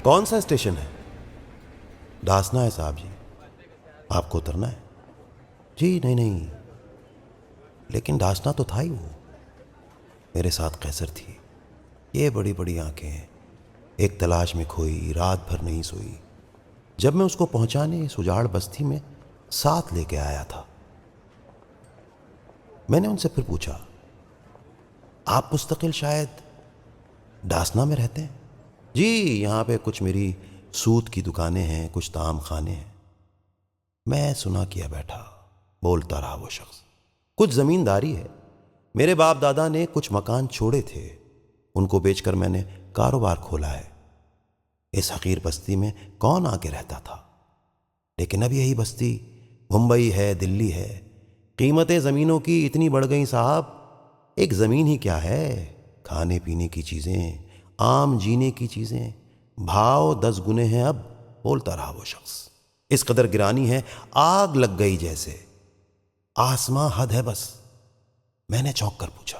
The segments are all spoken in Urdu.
کون سا اسٹیشن ہے؟ ڈاسنا ہے صاحب جی. آپ کو اترنا ہے؟ جی نہیں، لیکن ڈاسنا تو تھا ہی. وہ میرے ساتھ قیصر تھی. یہ بڑی بڑی آنکھیں ہیں، ایک تلاش میں کھوئی، رات بھر نہیں سوئی. جب میں اس کو پہنچانے اس اجاڑ بستی میں ساتھ لے کے آیا تھا، میں نے ان سے پھر پوچھا، آپ مستقل شاید ڈاسنا میں رہتے ہیں؟ جی، یہاں پہ کچھ میری سوت کی دکانیں ہیں، کچھ طعام خانے ہیں. میں سنا کیا بیٹھا. بولتا رہا وہ شخص، کچھ زمینداری ہے. میرے باپ دادا نے کچھ مکان چھوڑے تھے، ان کو بیچ کر میں نے کاروبار کھولا ہے. اس حقیر بستی میں کون آ کے رہتا تھا؟ لیکن اب یہی بستی ممبئی ہے، دلی ہے. قیمتیں زمینوں کی اتنی بڑھ گئیں صاحب. ایک زمین ہی کیا ہے، کھانے پینے کی چیزیں، عام جینے کی چیزیں، بھاؤ 10 گنے ہیں اب. بولتا رہا وہ شخص. اس قدر گرانی ہے، آگ لگ گئی جیسے. آسماں حد ہے بس. میں نے چونک کر پوچھا،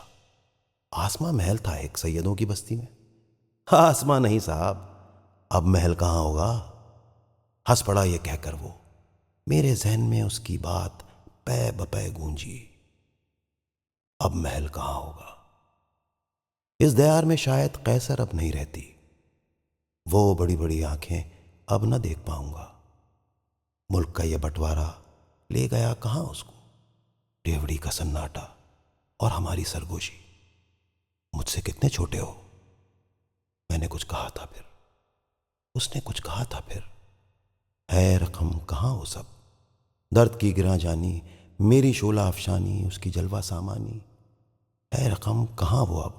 آسماں محل تھا ایک سیدوں کی بستی میں؟ آسماں نہیں صاحب، اب محل کہاں ہوگا. ہنس پڑا یہ کہہ کر وہ. میرے ذہن میں اس کی بات پے بپے گونجی. اب محل کہاں ہوگا؟ اس دیار میں شاید قیصر اب نہیں رہتی. وہ بڑی بڑی آنکھیں اب نہ دیکھ پاؤں گا. ملک کا یہ بٹوارا لے گیا کہاں اس کو؟ ڈیوڑی کا سناٹا اور ہماری سرگوشی. مجھ سے کتنے چھوٹے ہو. میں نے کچھ کہا تھا پھر، اس نے کچھ کہا تھا پھر. ہے رقم کہاں وہ سب؟ درد کی گراں جانی، میری شعلہ افشانی، اس کی جلوہ سامانی. ہے رقم کہاں وہ اب؟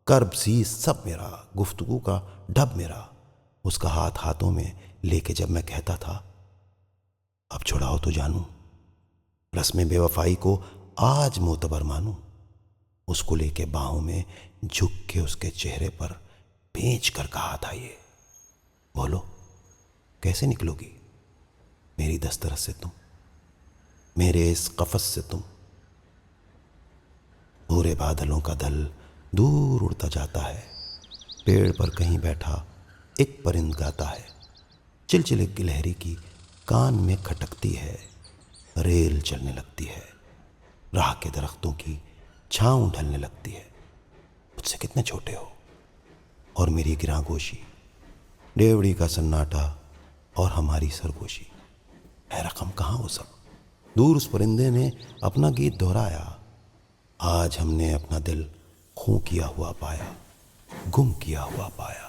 کرب سی سب میرا، گفتگو کا ڈھب میرا. اس کا ہاتھ ہاتھوں میں لے کے جب میں کہتا تھا، اب چھڑاؤ تو جانوں، رسم بے وفائی کو آج معتبر مانوں. اس کو لے کے باہوں میں جھک کے اس کے چہرے پر بھینچ کر کہا تھا یہ، بولو کیسے نکلو گی میری دسترس سے تم، میرے اس قفس سے تم. پورے بادلوں کا دل دور اڑتا جاتا ہے. پیڑ پر کہیں بیٹھا ایک پرند گاتا ہے. چلچلے گلہری کی کان میں کھٹکتی ہے. ریل چلنے لگتی ہے، راہ کے درختوں کی چھاؤں ڈھلنے لگتی ہے. مجھ سے کتنے چھوٹے ہو. اور میری گراں گوشی، ڈیوڑی کا سناٹا اور ہماری سرگوشی. ہے رقم کہاں وہ سب؟ دور اس پرندے نے اپنا گیت دہرایا. آج ہم نے اپنا دل خوں کیا ہوا پایا، گم کیا ہوا پایا.